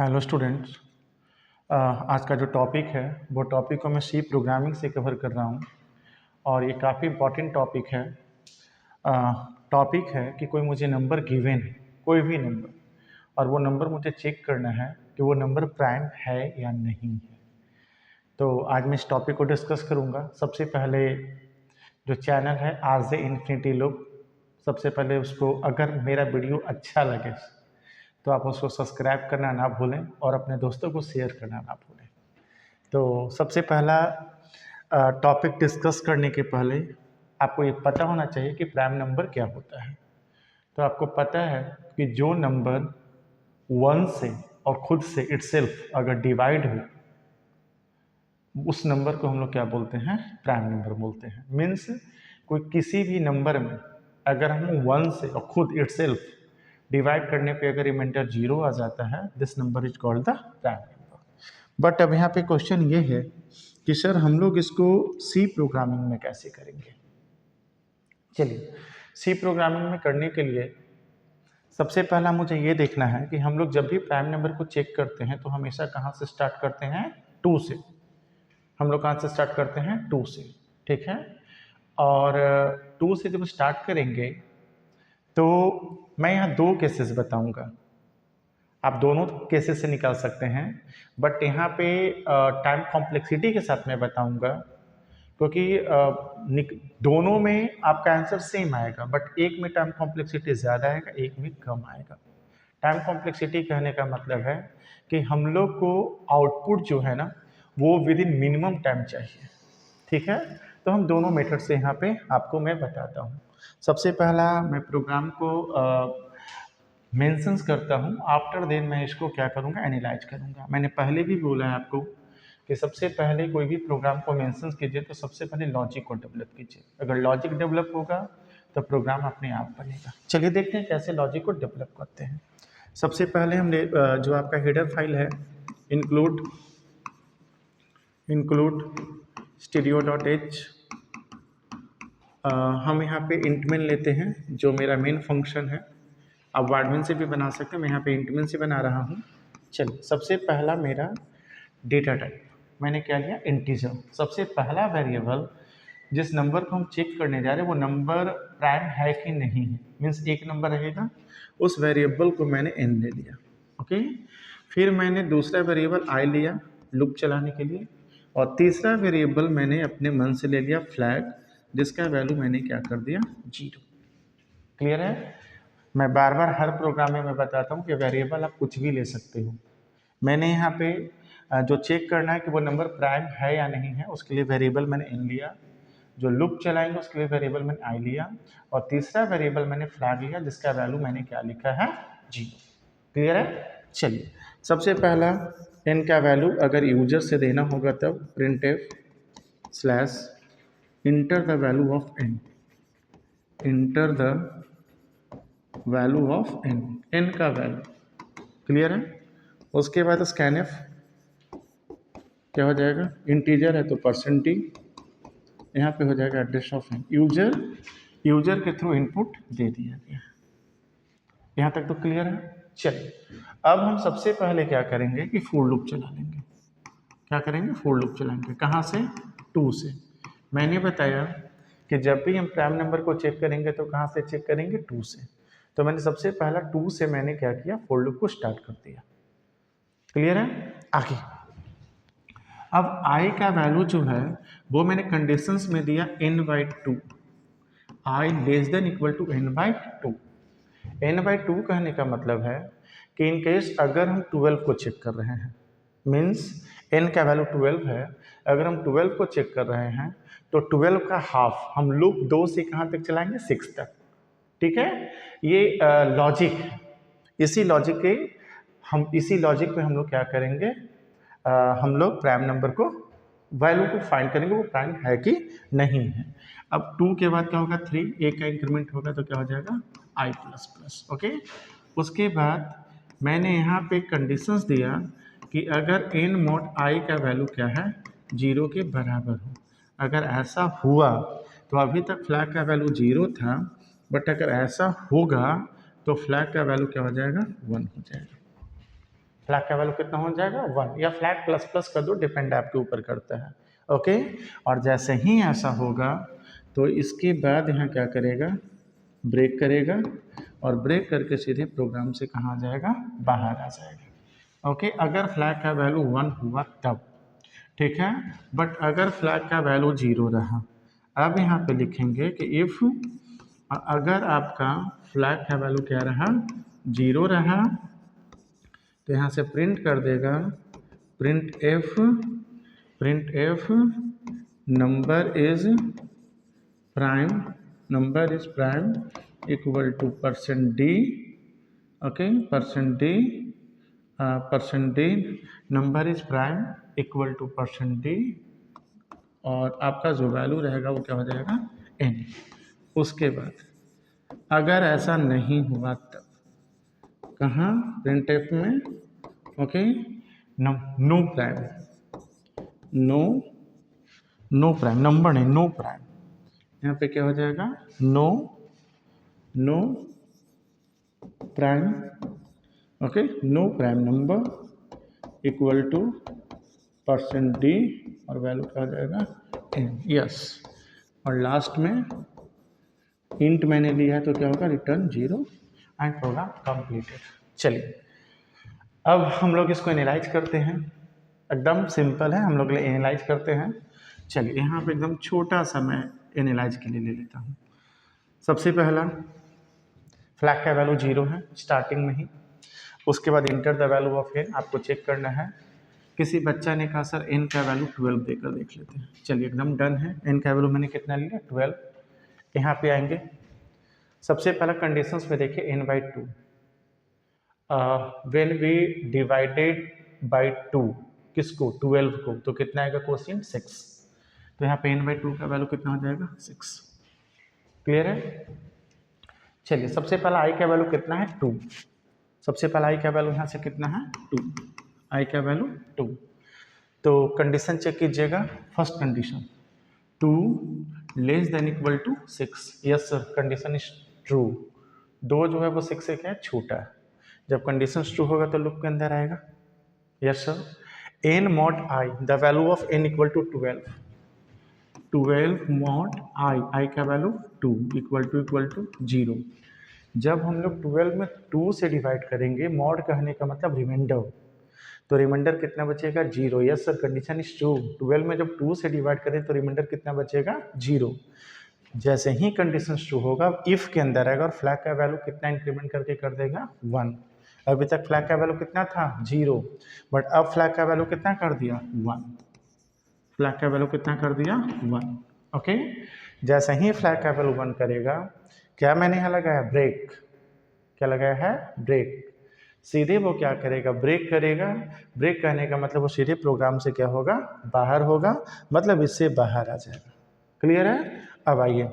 Hello students. आज का जो टॉपिक है वो टॉपिक को मैं सी प्रोग्रामिंग से कवर कर रहा हूँ और ये काफ़ी इम्पॉर्टेंट टॉपिक है। टॉपिक है कि कोई मुझे नंबर गिवन है, कोई भी नंबर, और वो नंबर मुझे चेक करना है कि वो नंबर प्राइम है या नहीं है। तो आज मैं इस टॉपिक को डिस्कस करूँगा। सबसे पहले जो चैनल है RJ Infinity Loop, सबसे पहले उसको, अगर मेरा वीडियो अच्छा लगे तो आप उसको सब्सक्राइब करना ना भूलें और अपने दोस्तों को शेयर करना ना भूलें। तो सबसे पहला टॉपिक डिस्कस करने के पहले आपको ये पता होना चाहिए कि प्राइम नंबर क्या होता है। तो आपको पता है कि जो नंबर 1 से और खुद से इटसेल्फ अगर डिवाइड हो, उस नंबर को हम लोग क्या बोलते हैं? प्राइम नंबर बोलते हैं। मीन्स कोई किसी भी नंबर में अगर हम 1 से और खुद इटसेल्फ डिवाइड करने पे अगर रिमाइंडर 0 आ जाता है, this number is called the prime number. But अब यहाँ पे क्वेश्चन ये है कि सर हम लोग इसको सी प्रोग्रामिंग में कैसे करेंगे। चलिए, सी प्रोग्रामिंग में करने के लिए सबसे पहला मुझे ये देखना है कि हम लोग जब भी प्राइम नंबर को चेक करते हैं तो हमेशा कहाँ से स्टार्ट करते हैं? 2 से। हम लोग कहाँ से स्टार्ट करते हैं? 2 से, ठीक है। और 2 से जब स्टार्ट करेंगे तो मैं यहाँ 2 केसेस बताऊंगा। आप दोनों केसेस से निकाल सकते हैं, बट यहाँ पे टाइम कॉम्प्लेक्सिटी के साथ मैं बताऊंगा, क्योंकि दोनों में आपका आंसर सेम आएगा, बट एक में टाइम कॉम्प्लेक्सिटी ज़्यादा आएगा, एक में कम आएगा। टाइम कॉम्प्लेक्सिटी कहने का मतलब है कि हम लोग को आउटपुट जो है ना, वो विद इन मिनिमम टाइम चाहिए, ठीक है। तो हम दोनों मेथड से यहाँ पे आपको मैं बताता हूँ। सबसे पहला मैं प्रोग्राम को मेंशंस करता हूँ, आफ्टर देन मैं इसको क्या करूँगा? एनालाइज करूँगा। मैंने पहले भी बोला है आपको कि सबसे पहले कोई भी प्रोग्राम को मेंशंस कीजिए तो सबसे पहले लॉजिक को डेवलप कीजिए। अगर लॉजिक डेवलप होगा तो प्रोग्राम अपने आप बनेगा। चलिए देखते हैं कैसे लॉजिक को डेवलप करते हैं। सबसे पहले हम जो आपका हेडर फाइल है include stereo.h, हम यहाँ पे इंटमेन लेते हैं जो मेरा मेन फंक्शन है। आप वार्डमेन से भी बना सकते हैं, मैं यहाँ पे इंटमेन से बना रहा हूँ। चलिए, सबसे पहला मेरा डेटा टाइप मैंने क्या लिया? इंटीजर। सबसे पहला वेरिएबल जिस नंबर को हम चेक करने जा रहे हैं वो नंबर प्राइम है कि नहीं है, मीन्स एक नंबर रहेगा, उस वेरिएबल को मैंने n ले लिया। ओके, फिर मैंने दूसरा वेरिएबल i लिया लूप चलाने के लिए, और तीसरा वेरिएबल मैंने अपने मन से ले लिया फ्लैग, जिसका वैल्यू मैंने क्या कर दिया? 0। क्लियर है? मैं बार बार हर प्रोग्राम में मैं बताता हूँ कि वेरिएबल आप कुछ भी ले सकते हो। मैंने यहाँ पे जो चेक करना है कि वो नंबर प्राइम है या नहीं है, उसके लिए वेरिएबल मैंने n लिया। जो लूप चलाएंगे उसके लिए वेरिएबल मैंने i लिया, और तीसरा वेरिएबल मैंने फ्लैग लिया, जिसका वैल्यू मैंने क्या लिखा है? 0। क्लियर है? चलिए, सबसे पहला n का वैल्यू अगर यूजर से देना होगा तब printf slash enter the value of n, enter the value of n का वैल्यू। क्लियर है? उसके बाद स्कैनफ क्या हो जाएगा? इंटीजर है तो %t, यहाँ पे हो जाएगा एड्रेस ऑफ n। यूजर के थ्रू इनपुट दे दिया गया। यहाँ तक तो क्लियर है? चलिए, अब हम सबसे पहले क्या करेंगे कि फॉर लूप चला लेंगे। क्या करेंगे? फॉर लूप चलाएंगे। कहाँ से? 2 से। मैंने बताया कि जब भी हम प्राइम नंबर को चेक करेंगे तो कहाँ से चेक करेंगे? 2 से। तो मैंने सबसे पहला 2 से मैंने क्या किया? फॉर लूप को स्टार्ट कर दिया। क्लियर है? आगे अब i का वैल्यू जो है वो मैंने कंडीशंस में दिया n/2, i less than equal to n/2। n/2 कहने का मतलब है कि इन केस अगर हम 12 को चेक कर रहे हैं, मीन्स n का वैल्यू 12 है, अगर हम 12 को चेक कर रहे हैं तो 12 का हाफ हम लूप 2 से कहाँ तक चलाएंगे? 6 तक। ठीक है? ये लॉजिक है। इसी लॉजिक पे हम लोग क्या करेंगे? हम लोग प्राइम नंबर को वैल्यू को फाइंड करेंगे वो प्राइम है कि नहीं है। अब 2 के बाद क्या होगा? 3, एक का इंक्रीमेंट होगा तो क्या हो जाएगा? i++। ओके, उसके बाद मैंने यहाँ पे कंडीशंस दिया कि अगर n mod i का वैल्यू क्या है? 0 के बराबर हो। अगर ऐसा हुआ तो अभी तक फ्लैग का वैल्यू 0 था, बट अगर ऐसा होगा तो फ्लैग का वैल्यू क्या हो जाएगा? 1 हो जाएगा। फ्लैग का वैल्यू कितना हो जाएगा 1, या फ्लैग प्लस प्लस कर दो, डिपेंड आपके ऊपर करता है। ओके, और जैसे ही ऐसा होगा तो इसके बाद यहाँ क्या करेगा, ब्रेक करेगा, और ब्रेक करके सीधे प्रोग्राम से कहाँ जाएगा, बाहर आ जाएगा। ओके, अगर फ्लैग का वैल्यू 1 हुआ तब, ठीक है। बट अगर फ्लैग का वैल्यू 0 रहा, अब यहाँ पे लिखेंगे कि इफ़, अगर आपका फ्लैग का वैल्यू क्या रहा, 0 रहा, तो यहाँ से प्रिंट कर देगा print f number is prime equal to %d, okay, %d number is prime equal to %d, और आपका जो वैल्यू रहेगा वो क्या हो जाएगा, n। उसके बाद अगर ऐसा नहीं हुआ तब कहाँ, प्रिंट एफ में, okay, no prime, no prime, number नहीं, नो प्राइम, यहाँ पे क्या हो जाएगा, no prime, okay, no prime number equal to %d, और वैल्यू क्या हो जाएगा, n, यस। और लास्ट में इंट मैंने लिया है तो क्या होगा, रिटर्न 0, एंड प्रोग्राम कंप्लीटेड। चलिए अब हम लोग इसको एनालाइज करते हैं, एकदम सिंपल है, हम लोग एनालाइज करते हैं। चलिए यहाँ पे एकदम छोटा सा मैं एनालाइज के लिए ले लेता हूँ। सबसे पहला फ्लैग का वैल्यू 0 है स्टार्टिंग में ही, उसके बाद enter the value of n, आपको चेक करना है। किसी बच्चा ने कहा सर n का वैल्यू 12 देकर देख लेते हैं, चलिए एकदम डन है। n का वैल्यू मैंने कितना लिया, 12। यहाँ पे आएंगे, सबसे पहला कंडीशंस में देखिए n/2, when we divided by 2, किसको, 12 को, तो कितना आएगा क्वोशिएंट 6, तो यहाँ पे n/2 का वैल्यू कितना हो जाएगा, 6। क्लियर है। चलिए सबसे पहला i का वैल्यू कितना है, 2, सबसे पहला i का वैल्यू यहाँ से कितना है, 2, i का वैल्यू 2। तो कंडीशन चेक कीजिएगा, first condition 2 less than equal to 6, yes sir, condition is true, 2 जो है वो 6 से क्या है, छोटा है। जब कंडीशन ट्रू होगा तो लूप के अंदर आएगा, yes sir. n mod i, the value of n equal to 12 mod i का वैल्यू 2 इक्वल टू 0। जब हम लोग 12 में 2 से डिवाइड करेंगे, मॉड कहने का मतलब रिमाइंडर, तो रिमाइंडर कितना बचेगा, 0, yes sir, condition is true. 12 में जब 2 से डिवाइड करें तो रिमाइंडर कितना बचेगा, 0। जैसे ही कंडीशन ट्रू होगा इफ के अंदर आएगा, और फ्लैग का वैल्यू कितना इंक्रीमेंट करके कर देगा, 1। अभी तक फ्लैग का वैल्यू कितना था, 0, बट अब फ्लैग का वैल्यू कितना कर दिया, 1, फ्लैग का वैल्यू कितना कर दिया, 1। ओके, जैसे ही फ्लैग का वैल्यू 1 करेगा, क्या मैंने यहाँ लगाया, ब्रेक, क्या लगाया है, ब्रेक, सीधे वो क्या करेगा, ब्रेक करेगा। ब्रेक करने का मतलब वो सीधे प्रोग्राम से क्या होगा, बाहर होगा, मतलब इससे बाहर आ जाएगा। क्लियर है। अब आइए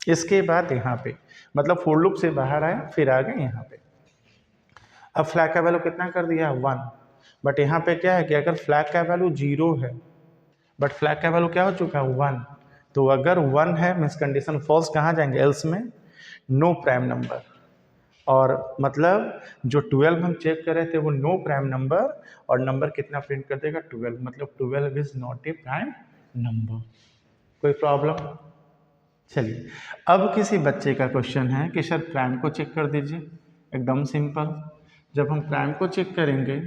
इसके बाद यहाँ पे, मतलब फॉर लूप से बाहर आया, फिर आ गए यहाँ पे। अब फ्लैग का वैल्यू कितना कर दिया, 1, बट यहाँ पे क्या है कि अगर फ्लैग का वैल्यू 0 है, बट फ्लैग का वैल्यू क्या हो चुका है, 1, तो अगर 1 है मीन्स कंडीशन फॉल्स, कहाँ जाएंगे, एल्स में, नो प्राइम नंबर, और मतलब जो 12 हम चेक कर रहे थे वो नो प्राइम नंबर, और नंबर कितना प्रिंट कर देगा, 12, मतलब 12 is not a prime number. कोई प्रॉब्लम। चलिए अब किसी बच्चे का क्वेश्चन है कि सर प्राइम को चेक कर दीजिए, एकदम सिंपल। जब हम प्राइम को चेक करेंगे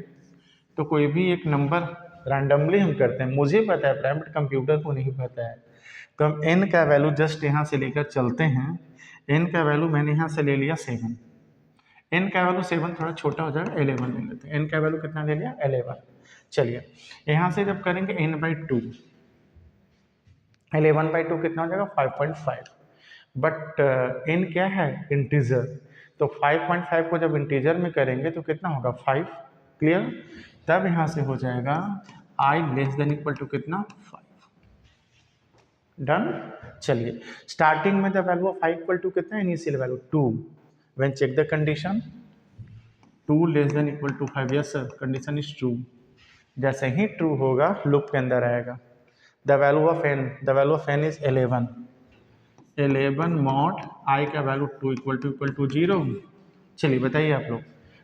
तो कोई भी एक नंबर रैंडमली हम करते हैं, मुझे पता है प्राइम, बट कंप्यूटर को नहीं पता है, तो हम n का वैल्यू जस्ट यहाँ से लेकर चलते हैं। n का वैल्यू मैंने यहाँ से ले लिया 7, n का वैल्यू 7 थोड़ा छोटा हो जाएगा, 11 ले लेते हैं। n का वैल्यू कितना ले लिया, 11। चलिए यहाँ से जब करेंगे n/2, 11/2 कितना हो जाएगा, 5.5, बट n क्या है, इंटीजर, तो 5.5 को जब इंटीजर में करेंगे तो कितना होगा, 5। क्लियर। तब यहाँ से हो जाएगा i less than equal to कितना, 5। डन। चलिए स्टार्टिंग में the value of i equal to कितना, initial value 2, when check the condition 2 less than equal to 5, yes sir, condition is true. जैसे ही ट्रू होगा लूप के अंदर आएगा, the value of n is 11 mod i का value 2 equal to 0। चलिए बताइए आप लोग,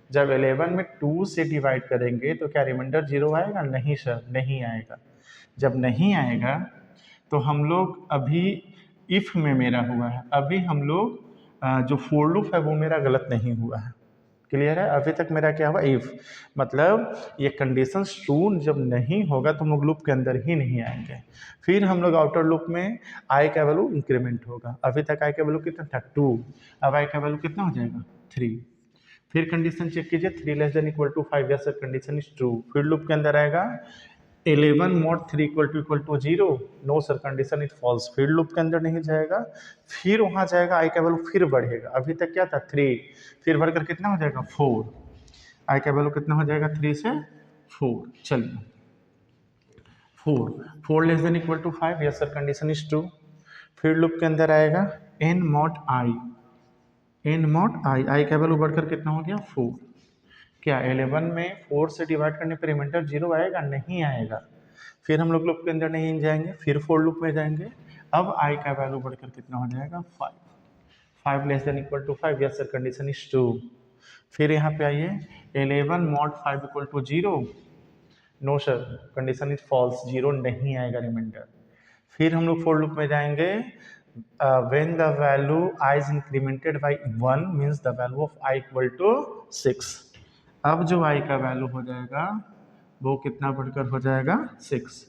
जब 11 में 2 से डिवाइड करेंगे तो क्या रिमाइंडर 0 आएगा? नहीं सर, नहीं आएगा। जब नहीं आएगा तो हम लोग अभी इफ़ में मेरा हुआ है, अभी हम लोग जो फोर लूप है वो मेरा गलत नहीं हुआ है। क्लियर है? अभी तक मेरा क्या हुआ? इफ़, मतलब ये कंडीशन ट्रू जब नहीं होगा तो हम लोग लूप के अंदर ही नहीं आएंगे। फिर हम लोग आउटर लूप में आई का वैल्यू इंक्रीमेंट होगा। अभी तक आई का वैल्यू कितना था? 2। अब आई का वैल्यू कितना हो जाएगा? 3। फिर कंडीशन चेक कीजिए, 3 less than equal to 5, yes sir condition is true. फिर लूप के अंदर आएगा 11 mod 3 equal to 0, no sir condition is false. फिर लूप के अंदर नहीं जाएगा, फिर वहाँ जाएगा, आई का वैल्यू फिर बढ़ेगा। अभी तक क्या था? 3, फिर बढ़कर कितना हो जाएगा? 4। आई का वैल्यू कितना हो जाएगा? 3 से 4। चलिए 4 less than equal to 5, yes sir condition is true. फिर लूप के अंदर आएगा n mod i, n mod i, आई का वैल्यू बढ़कर कितना हो गया? 4। क्या 11 में 4 से डिवाइड करने पर रिमाइंडर 0 आएगा? नहीं आएगा। फिर हम लोग लूप के अंदर नहीं जाएंगे, फिर फोर लूप में जाएंगे। अब आई का वैल्यू बढ़कर कितना हो जाएगा? 5। 5 less than equal to 5, yes sir condition is true. फिर यहाँ पे आइए 11 mod 5 equal to 0, no sir condition is false, 0 नहीं आएगा रिमाइंडर। फिर हम लोग फोर लूप में जाएंगे, when the value i is incremented by 1 means the value of i equal to 6। अब जो आई का वैल्यू हो जाएगा वो कितना बढ़कर हो जाएगा? 6।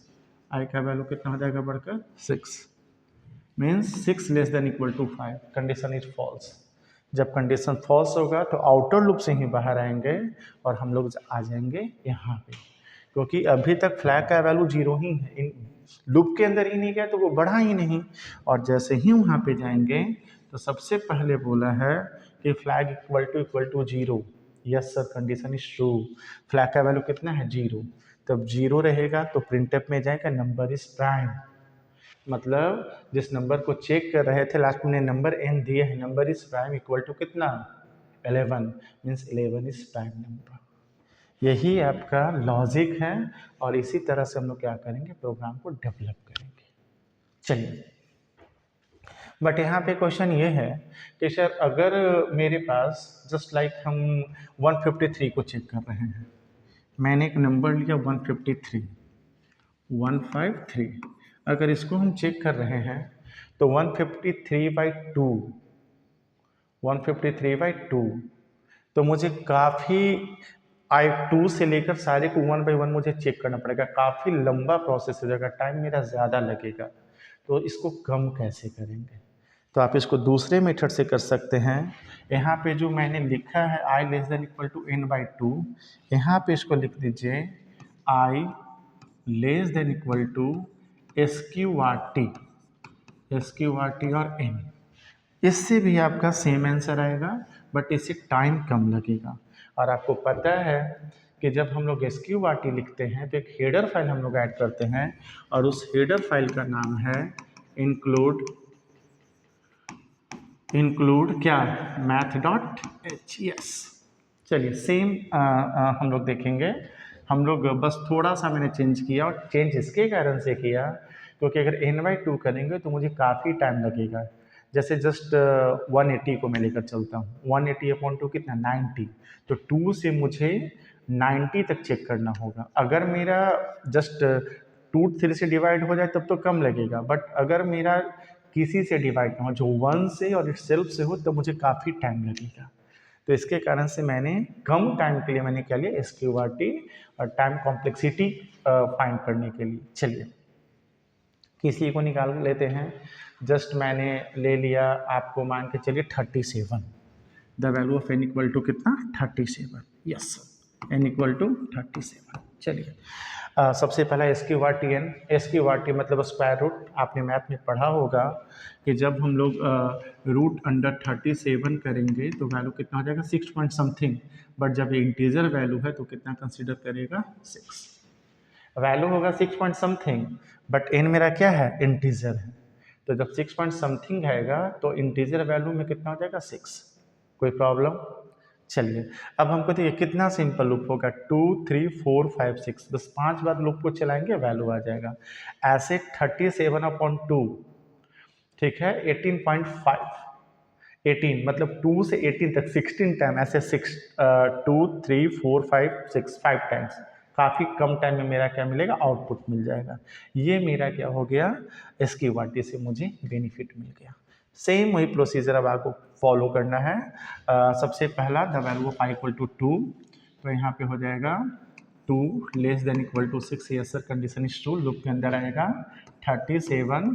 आई का वैल्यू कितना हो जाएगा बढ़कर? 6 means 6 less than equal to 5, condition is false. जब कंडीशन फॉल्स होगा तो आउटर लूप से ही बाहर आएंगे और हम लोग आ जाएंगे यहाँ पे, क्योंकि अभी तक फ्लैग का वैल्यू 0 ही है, इन लूप के अंदर ही नहीं गया तो वो बढ़ा ही नहीं। और जैसे ही वहाँ पे जाएंगे तो सबसे पहले बोला है कि flag equal to 0, yes sir condition is true. Flag का वैल्यू कितना है? 0। तब 0 रहेगा तो प्रिंटअप में जाएगा नंबर इज प्राइम, मतलब जिस नंबर को चेक कर रहे थे लास्ट में नंबर n दिए है, number is prime equal to कितना? 11 मीन्स 11 इज प्राइम नंबर। यही आपका लॉजिक है और इसी तरह से हम लोग क्या करेंगे? प्रोग्राम को डेवलप करेंगे। चलिए, बट यहाँ पे क्वेश्चन ये है कि सर अगर मेरे पास जस्ट लाइक हम 153 को चेक कर रहे हैं, मैंने एक नंबर लिया 153, अगर इसको हम चेक कर रहे हैं तो 153/2 तो मुझे काफ़ी आई 2 से लेकर सारे को 1 बाई 1 मुझे चेक करना पड़ेगा, काफ़ी लंबा प्रोसेस हो जाएगा, टाइम मेरा ज़्यादा लगेगा। तो इसको कम कैसे करेंगे? तो आप इसको दूसरे मेथड से कर सकते हैं। यहाँ पे जो मैंने लिखा है I less than equal to n/2, यहाँ पे इसको लिख दीजिए I less than equal to SQRT और n। इससे भी आपका सेम आंसर आएगा बट इससे टाइम कम लगेगा। और आपको पता है कि जब हम लोग SQRT लिखते हैं तो एक हेडर फाइल हम लोग ऐड करते हैं और उस हेडर फाइल का नाम है इंक्लूड क्या? math.hes। चलिए सेम हम लोग देखेंगे। हम लोग बस थोड़ा सा मैंने चेंज किया और चेंज इसके कारण से किया क्योंकि अगर n/2 करेंगे तो मुझे काफ़ी टाइम लगेगा। जैसे जस्ट 180 को मैं लेकर चलता हूँ, 180/2 कितना? 90। तो 2 से मुझे 90 तक चेक करना होगा। अगर मेरा जस्ट 2 3 से डिवाइड हो जाए तब तो कम लगेगा, बट अगर मेरा किसी से डिवाइड ना हो, जो 1 से और इट सेल्फ से हो, तो मुझे काफ़ी टाइम लगेगा। तो इसके कारण से मैंने कम टाइम के लिए मैंने क्या लिया? SQRT और टाइम कॉम्प्लेक्सिटी फाइंड करने के लिए। चलिए किसी को निकाल लेते हैं। जस्ट मैंने ले लिया, आपको मान के चलिए 37, the value of n equal to कितना? 37, यस n इक्वल टू 37। चलिए सबसे पहला SQRT मतलब स्क्वायर रूट। आपने मैथ में पढ़ा होगा कि जब हम लोग रूट अंडर 37 करेंगे तो वैल्यू कितना हो जाएगा? 6 पॉइंट समथिंग, बट जब ये इंटीजर वैल्यू है तो कितना कंसिडर करेगा? 6। वैल्यू होगा 6 पॉइंट समथिंग बट n मेरा क्या है? इंटीजर है। तो जब 6 पॉइंट समथिंग आएगा तो इंटीजर वैल्यू में कितना हो जाएगा? 6। कोई प्रॉब्लम? चलिए अब हमको देखिए कितना सिंपल लूप होगा, 2 3 4 5 6, बस 5 बार लूप को चलाएंगे वैल्यू आ जाएगा। ऐसे 37/2 ठीक है 18.5, 18 मतलब 2 से 18 तक 16 टाइम ऐसे 2 3 4 5 6 5 टाइम्स, काफ़ी कम टाइम में मेरा क्या मिलेगा, आउटपुट मिल जाएगा। ये मेरा क्या हो गया, इसकी वाटी से मुझे बेनिफिट मिल गया। सेम वही प्रोसीजर अब आपको फॉलो करना है। सबसे पहला the value of i equal to 2, तो यहाँ पे हो जाएगा 2 less than equal to 6, yes sir condition is true, loop के अंदर आएगा 37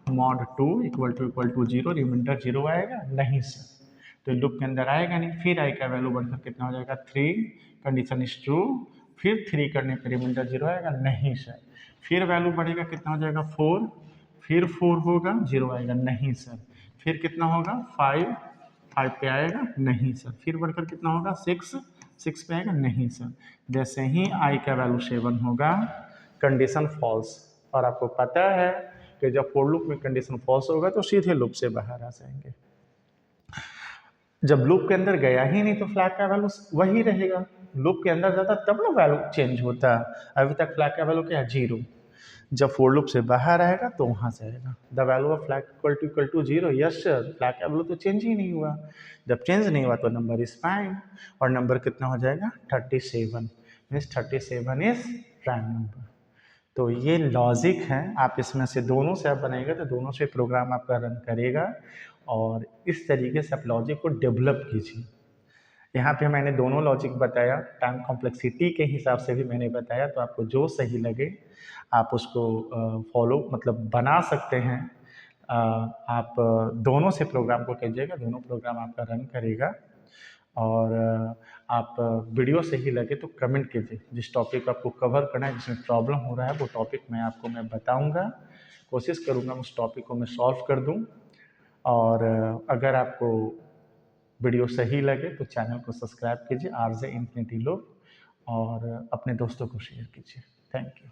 मॉड 2 इक्वल टू 0, रिमाइंडर 0 आएगा, नहीं सर, तो लूप के अंदर आएगा नहीं। फिर आई का वैल्यू बढ़कर कितना हो जाएगा 3, कंडीशन इज ट्रू, फिर 3 करने पर रिमाइंडर 0 आएगा, नहीं सर। फिर वैल्यू बढ़ेगा कितना हो जाएगा 4, फिर 4 होगा 0 आएगा, नहीं सर। फिर कितना होगा 5 पे आएगा, नहीं सर। फिर बढ़कर कितना होगा 6 पे आएगा, नहीं सर। जैसे ही आई का वैल्यू 7 होगा कंडीशन फॉल्स, और आपको पता है कि जब फॉर लूप में कंडीशन फॉल्स होगा तो सीधे लूप से बाहर आ जाएंगे। जब लूप के अंदर गया ही नहीं तो फ्लैग का वैल्यू वही रहेगा, लूप के अंदर जाता तब ना वैल्यू चेंज होता है। अभी तक फ्लैग का वैल्यू क्या है 0, जब फॉर लूप से बाहर आएगा तो वहाँ से आएगा the value of flag equal to 0, yes sir, flag का वैल्यू तो चेंज ही नहीं हुआ। जब चेंज नहीं हुआ तो नंबर इज फाइन, और नंबर कितना हो जाएगा 37, मीन्स 37 इज प्राइम नंबर। तो ये लॉजिक है, आप इसमें से दोनों से आप बनाएंगे तो दोनों से प्रोग्राम आपका रन करेगा, और इस तरीके से आप लॉजिक को डेवलप कीजिए। यहाँ पे मैंने दोनों लॉजिक बताया, टाइम कॉम्प्लेक्सिटी के हिसाब से भी मैंने बताया, तो आपको जो सही लगे आप उसको फॉलो मतलब बना सकते हैं। आप दोनों से प्रोग्राम को कीजिएगा, दोनों प्रोग्राम आपका रन करेगा। और आप वीडियो सही लगे तो कमेंट कीजिए, जिस टॉपिक आपको कवर करना है, जिसमें प्रॉब्लम हो रहा है वो टॉपिक मैं बताऊंगा, कोशिश करूंगा उस टॉपिक को मैं सॉल्व कर दूं। और अगर आपको वीडियो सही लगे तो चैनल को सब्सक्राइब कीजिए, आरजे इन्फिनिटी लूप, और अपने दोस्तों को शेयर कीजिए। Thank you.